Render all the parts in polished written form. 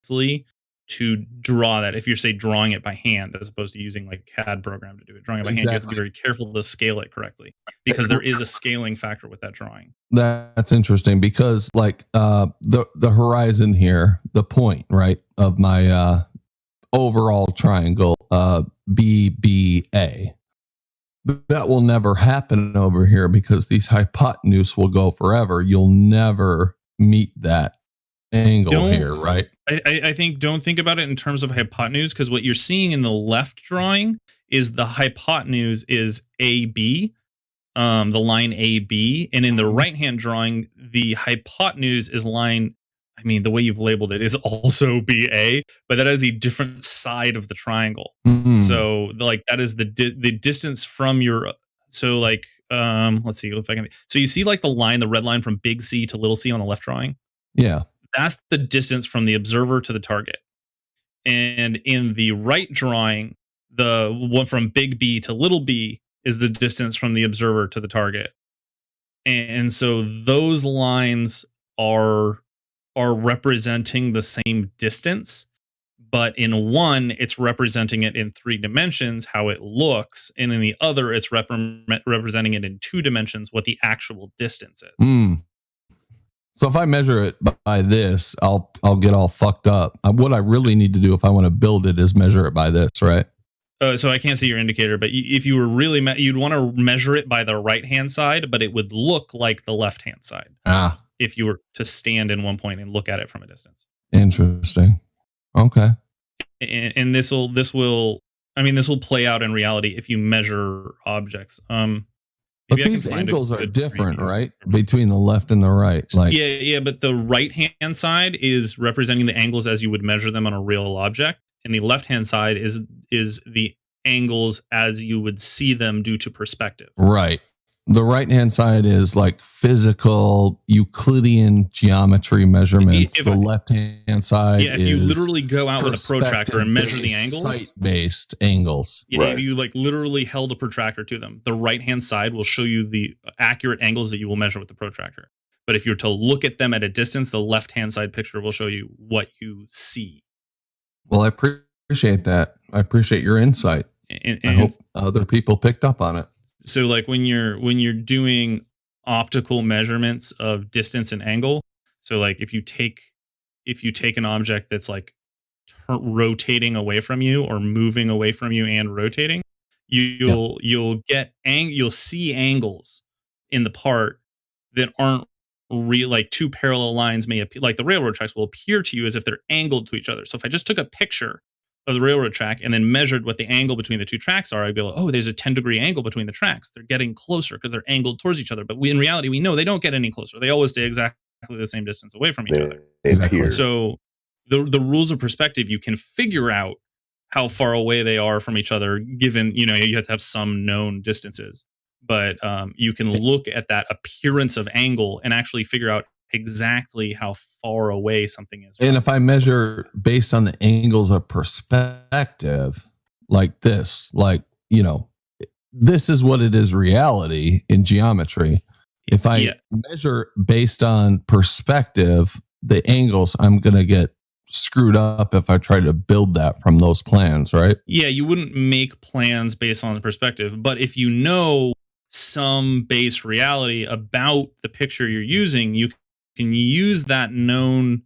to draw that. If you're, say, drawing it by hand as opposed to using like a CAD program to do it, drawing it by hand, you have to be very careful to scale it correctly because there is a scaling factor with that drawing. That's interesting because like the horizon here, the point, right, of my overall triangle, BBA, that will never happen over here because these hypotenuse will go forever. You'll never meet that angle here, right? I think don't think about it in terms of hypotenuse, because what you're seeing in the left drawing is the hypotenuse is AB, the line AB, and in the right hand drawing, the hypotenuse is line. I mean, the way you've labeled it is also BA, but that is a different side of the triangle. So, like, that is the distance from your. So, like, let's see if I can. So, you see, like, the line, the red line from big C to little c on the left drawing. Yeah, that's the distance from the observer to the target. And in the right drawing, the one from big B to little b is the distance from the observer to the target. And so those lines are representing the same distance, but in one it's representing it in 3 dimensions, how it looks, and in the other it's representing it in 2 dimensions, what the actual distance is. So if I measure it by this, I'll get all fucked up. What I really need to do if I want to build it is measure it by this, right? So I can't see your indicator, but if you were really, you'd want to measure it by the right-hand side, but it would look like the left-hand side. If you were to stand in one point and look at it from a distance. Interesting. Okay. And this will play out in reality if you measure objects. But these angles are different, right? Between the left and the right. Like, yeah. But the right-hand side is representing the angles as you would measure them on a real object, and the left-hand side is the angles as you would see them due to perspective. Right. The right-hand side is like physical Euclidean geometry measurements. The left-hand side if you literally go out with a protractor and measure the angles, sight-based angles. Yeah, right. If you like literally held a protractor to them, the right-hand side will show you the accurate angles that you will measure with the protractor. But if you're to look at them at a distance, the left-hand side picture will show you what you see. Well, I appreciate that. I appreciate your insight. And I hope other people picked up on it. So like when you're doing optical measurements of distance and angle, so like if you take an object that's like rotating away from you or moving away from you and rotating, you'll see angles in the part that aren't real. Like 2 parallel lines may appear, like the railroad tracks will appear to you as if they're angled to each other. So if I just took a picture of the railroad track and then measured what the angle between the 2 tracks are, I'd be like, oh, there's a 10-degree angle between the tracks. They're getting closer because they're angled towards each other. But in reality, we know they don't get any closer. They always stay exactly the same distance away from each other. Exactly. So the rules of perspective, you can figure out how far away they are from each other, given, you have to have some known distances. But you can look at that appearance of angle and actually figure out exactly how far away something is. And if I measure based on the angles of perspective, like this, this is what it is reality in geometry. If I measure based on perspective, the angles, I'm going to get screwed up if I try to build that from those plans, right? Yeah, you wouldn't make plans based on the perspective. But if you know some base reality about the picture you're using, you can use that known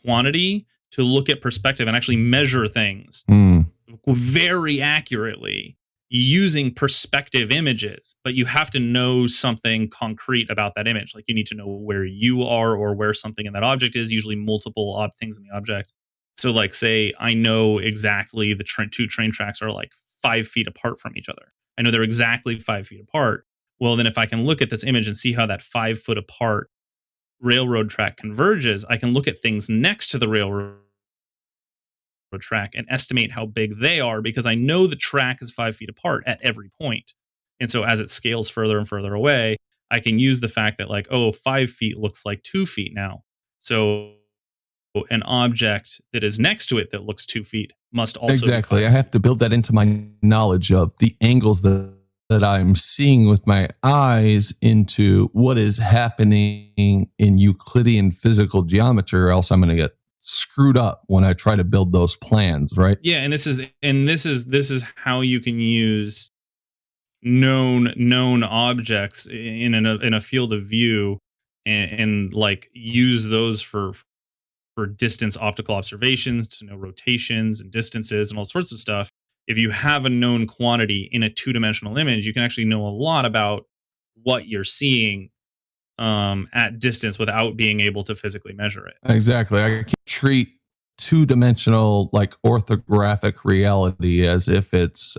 quantity to look at perspective and actually measure things very accurately using perspective images. But you have to know something concrete about that image. Like you need to know where you are or where something in that object is, usually multiple odd things in the object. So like say I know exactly the 2 train tracks are like 5 feet apart from each other. I know they're exactly 5 feet apart. Well, then if I can look at this image and see how that 5 foot apart railroad track converges, I can look at things next to the railroad track and estimate how big they are because I know the track is 5 feet apart at every point. And so as it scales further and further away, I can use the fact that 5 feet looks like 2 feet now. So an object that is next to it that looks 2 feet must also exactly. I have to build that into my knowledge of the angles that I'm seeing with my eyes into what is happening in Euclidean physical geometry, or else I'm going to get screwed up when I try to build those plans, right? Yeah, and this is how you can use known objects in a field of view, and like use those for distance optical observations to know rotations and distances and all sorts of stuff. If you have a known quantity in a two-dimensional image, you can actually know a lot about what you're seeing at distance without being able to physically measure it. Exactly. I can treat two-dimensional, like orthographic reality, as if it's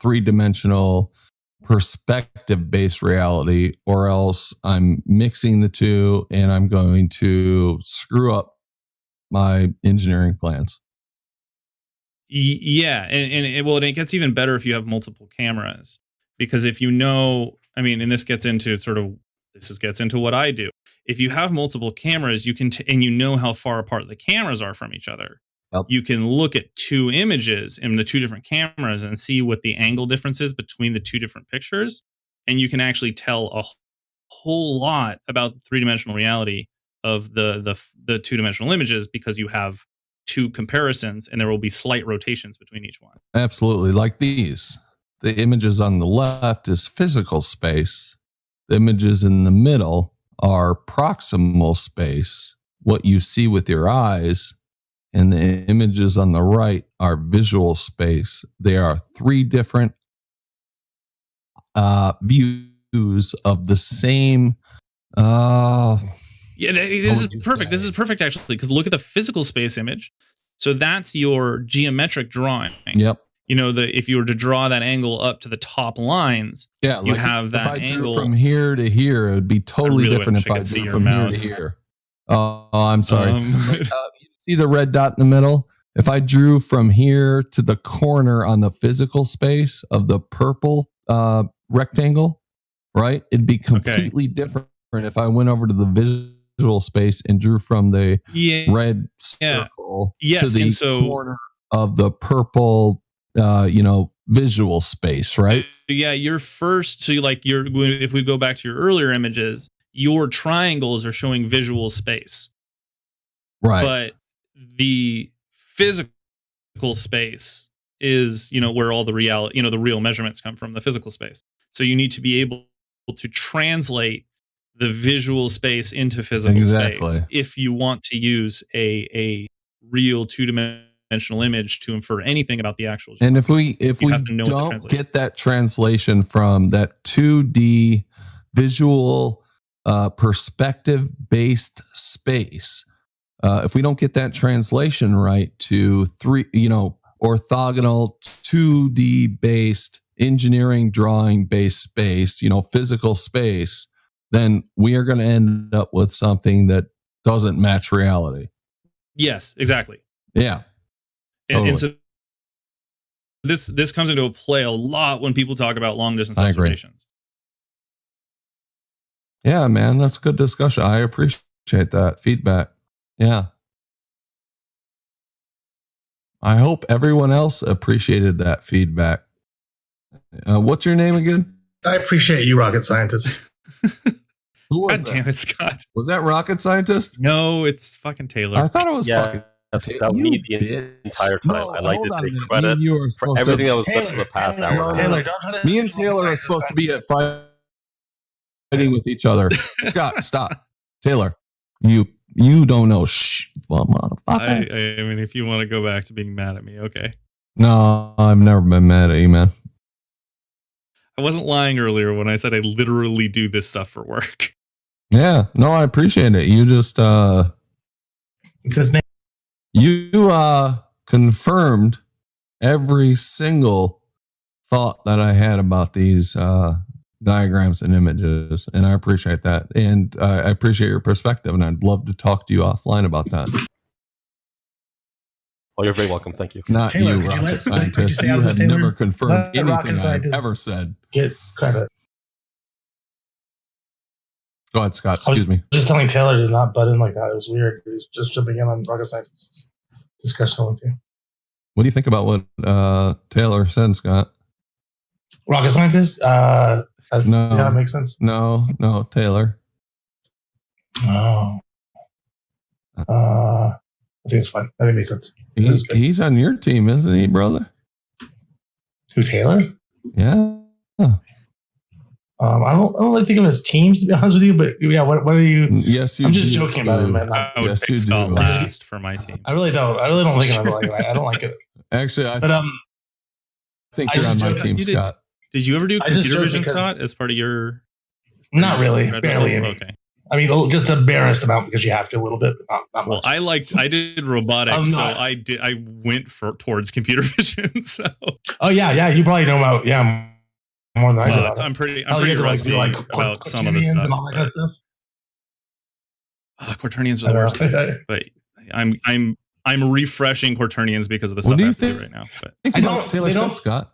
three-dimensional perspective-based reality, or else I'm mixing the two and I'm going to screw up my engineering plans. Yeah, and it gets even better if you have multiple cameras, because if you know, I mean, and this gets into what I do. If you have multiple cameras, you can and you know how far apart the cameras are from each other. Yep. You can look at two images in the two different cameras and see what the angle difference is between the two different pictures, and you can actually tell a whole lot about the three-dimensional reality of the two-dimensional images, because you have two comparisons and there will be slight rotations between each one. Absolutely. Like these. The images on the left is physical space. The images in the middle are proximal space, what you see with your eyes. And the images on the right are visual space. They are three different views of the same. Yeah, this is perfect. This is perfect, actually, because look at the physical space image. So that's your geometric drawing. Yep. You know, if you were to draw that angle up to the top lines, yeah, you have that if I angle drew from here to here. It would be totally really different if I drew from here to here. Oh, I'm sorry. You see the red dot in the middle? If I drew from here to the corner on the physical space of the purple rectangle, right? It'd be completely different if I went over to the visual space and drew from the red circle to the corner of the purple, visual space, right? Yeah, if we go back to your earlier images, your triangles are showing visual space. Right. But the physical space is, where all the the real measurements come from, the physical space. So you need to be able to translate the visual space into physical space if you want to use a real two-dimensional image to infer anything about the actual geometry. And if we don't get that translation from that 2D visual perspective-based space, if we don't get that translation right to orthogonal 2D based engineering drawing based space, physical space, then we are going to end up with something that doesn't match reality. Yes, exactly. Yeah. Totally. And so this comes into play a lot when people talk about long distance observations. Yeah, man, that's good discussion. I appreciate that feedback. Yeah. I hope everyone else appreciated that feedback. What's your name again? I appreciate you, rocket scientist. Who was God damn it, Scott. Was that rocket scientist? No, it's fucking Taylor. I thought it was fucking Taylor. That was me the entire time. I like to take credit for everything that was done for the past hour. Taylor, don't try to. Me and Taylor are supposed to be at fighting with each other. Scott, stop. Taylor, you don't know motherfucker. I mean, if you want to go back to being mad at me, okay. No, I've never been mad at you, man. I wasn't lying earlier when I said I literally do this stuff for work. Yeah, no, I appreciate it. You just you confirmed every single thought that I had about these diagrams and images, and I appreciate that. And I appreciate your perspective, and I'd love to talk to you offline about that. Oh, you're very welcome. Thank you. Not Taylor, you, rocket scientist. You have never confirmed anything I've ever said. Get credit. Go ahead, Scott. Excuse me. Just telling Taylor to not butt in like that. It was weird. He's just jumping in on rocket scientist's discussion with you. What do you think about what Taylor said, Scott? Rocket scientist? No. Yeah, it makes sense. No, Taylor. Oh. I think it's fine. I think it makes sense. He's on your team, isn't he, brother? Who, Taylor? Yeah. I don't really think of his teams, to be honest with you. But yeah, what are you? Yes, you. I'm just joking about it, man. I would pick Scott last for my team. I really don't think of it. I don't like it. Actually, I think you're on my team, Scott. Did you ever do computer vision, Scott, as part of your? Not really, barely any. Okay. I mean, just the barest amount because you have to a little bit. Not well, much. I did robotics, so I went towards computer vision. So. Oh yeah, you probably know about more than I do. I'm pretty rusty about some of the stuff. And all that kind of stuff. Quaternions are the worst, but I'm refreshing Quaternions because of the stuff I have to do right now. But I don't. Taylor said, Scott.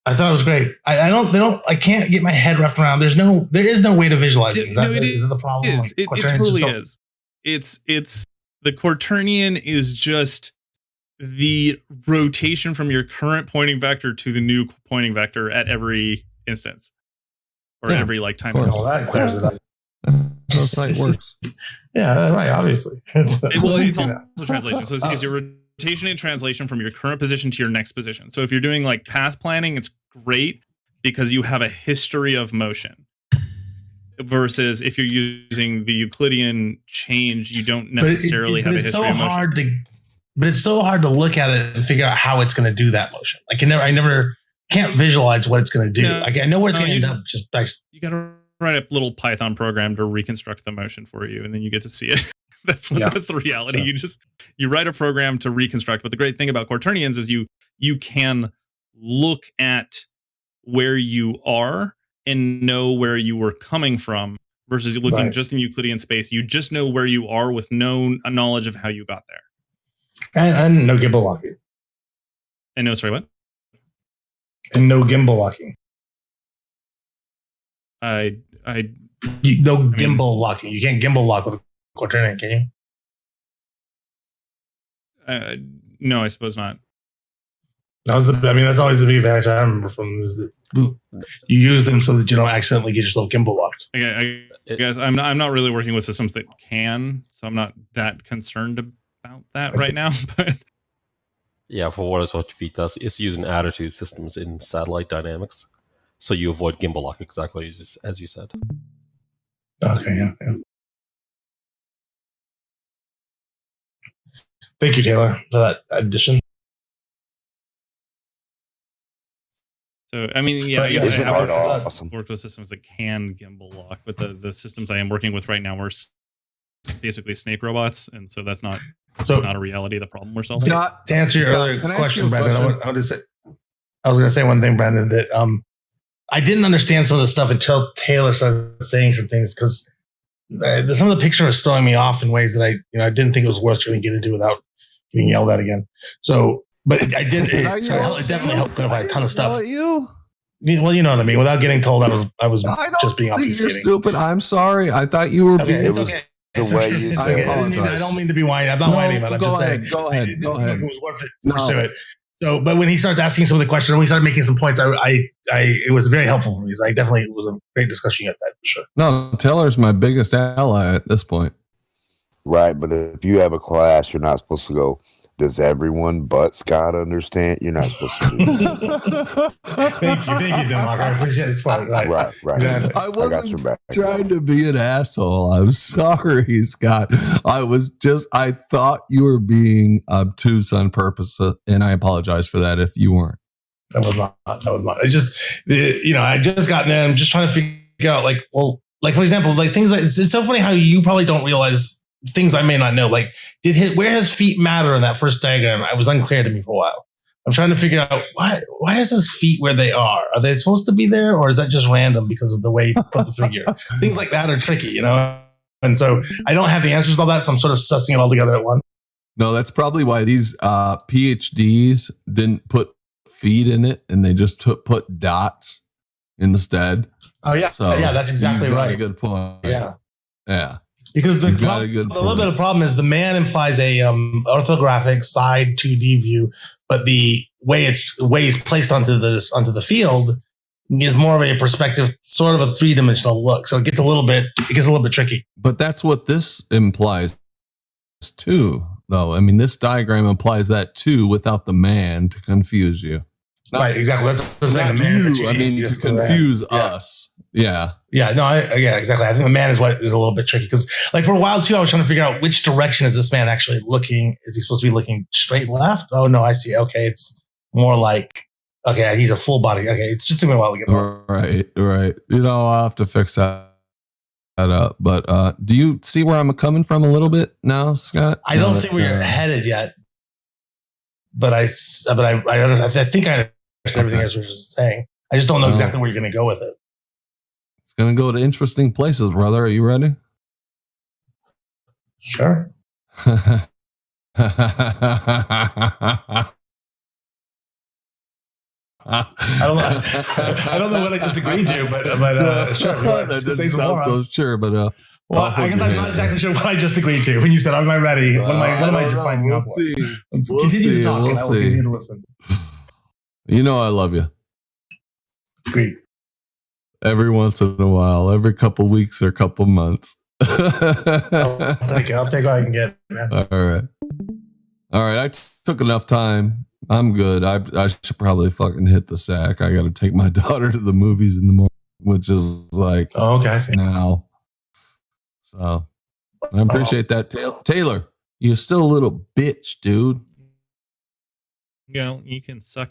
I thought it was great. I can't get my head wrapped around. There is no way to visualize it. Is the problem? It truly is. It's the quaternion is just the rotation from your current pointing vector to the new pointing vector at every instance or every time. Well, that clears it up. That's how site works. Yeah, right. Obviously, it's also translation. So it's your rotation and translation from your current position to your next position. So if you're doing path planning, it's great because you have a history of motion. Versus if you're using the Euclidean change, you don't necessarily have a history of motion. But it's so hard to look at it and figure out how it's going to do that motion. I never can't visualize what it's going to do. I know where it's going to end up. Just you got to write a little Python program to reconstruct the motion for you, and then you get to see it. That's the reality. Sure. You write a program to reconstruct. But the great thing about quaternions is you can look at where you are and know where you were coming from versus looking just in Euclidean space. You just know where you are with no knowledge of how you got there. And no gimbal locking. And no, sorry, what? And no gimbal locking. No gimbal locking. You can't gimbal lock with a quaternion, can you? No, I suppose not. That's always the big advantage I remember from is that you use them so that you don't accidentally get yourself gimbal locked. Okay, guys, I'm not really working with systems that can, so I'm not that concerned about that right now. But yeah, for what VEACH does is using attitude systems in satellite dynamics, so you avoid gimbal lock exactly as you said. Okay, yeah. Thank you, Taylor, for that addition. So, I mean, yeah, awesome. Worked with systems that can gimbal lock, but the systems I am working with right now are basically snake robots, and so that's not a reality of the problem we're solving. Scott, to answer your earlier question, Brandon, I was going to say one thing, Brandon, that I didn't understand some of the stuff until Taylor started saying some things because some of the picture was throwing me off in ways that I didn't think it was worth trying to get into without getting yelled at again. So. But I did. It definitely helped clarify a ton of stuff. Well, you know what I mean. Without getting told, I was just being obfuscating. You're stupid. I'm sorry. I thought you were being. It was the way you said it. I don't mean to be whining. I'm not whining about it. I'm just saying. Go ahead. It was worth it to pursue it. So, but when he starts asking some of the questions, when we started making some points, it was very helpful for me. I definitely it was a great discussion you guys had for sure. No, Taylor's my biggest ally at this point. Right, but if you have a class, you're not supposed to go. Does everyone but Scott understand? You're not supposed to do that. Thank you, Denmark. I appreciate it. It's fine. Right. I wasn't trying to be an asshole. I'm sorry, Scott. I thought you were being obtuse on purpose, and I apologize for that if you weren't. That was not. It's just, I just got there. I'm just trying to figure out, for example, things like, it's so funny how you probably don't realize things I may not know. Where his feet matter in that first diagram? It was unclear to me for a while. I'm trying to figure out why is his feet where they are? Are they supposed to be there, or is that just random because of the way you put the figure? Things like that are tricky, And so I don't have the answers to all that, so I'm sort of sussing it all together at once. No, that's probably why these PhDs didn't put feet in it, and they just put dots instead. Oh yeah, that's exactly right. A good point. Yeah. Because the little bit of problem is the man implies a orthographic side 2D view, but the way it's placed onto the field is more of a perspective, sort of a 3-dimensional look. So it gets a little bit tricky. But that's what this implies too. though. I mean, this diagram implies that too, without the man to confuse you. Right, exactly. That's what I'm saying. You, I mean, to confuse us. Yeah. Yeah, no, yeah, exactly. I think the man is what is a little bit tricky because, like, for a while too, I was trying to figure out which direction is this man actually looking. Is he supposed to be looking straight left? Oh no, I see. Okay, it's more like he's a full body. Okay, it's just took me a while to get over. Right. You know, I'll have to fix that up. But do you see where I'm coming from a little bit now, Scott? I don't see where you're headed yet, but I think I understand everything I was just saying. I just don't know exactly where you're going to go with it. It's going to go to interesting places, brother. Are you ready? Sure. I don't know what I just agreed to, but sure. That doesn't sound so sure, but well, I guess I'm not exactly sure what I just agreed to when you said, "Am I ready?" What am I just signing up for? Continue to talk, and I will continue to listen. You know I love you. Agreed. Every once in a while, every couple weeks or couple months. I'll take it. I'll take what I can get, man. All right. I took enough time. I'm good. I should probably fucking hit the sack. I got to take my daughter to the movies in the morning, which is like I see. Now. So I appreciate that, Taylor. You're still a little bitch, dude. You know, you can suck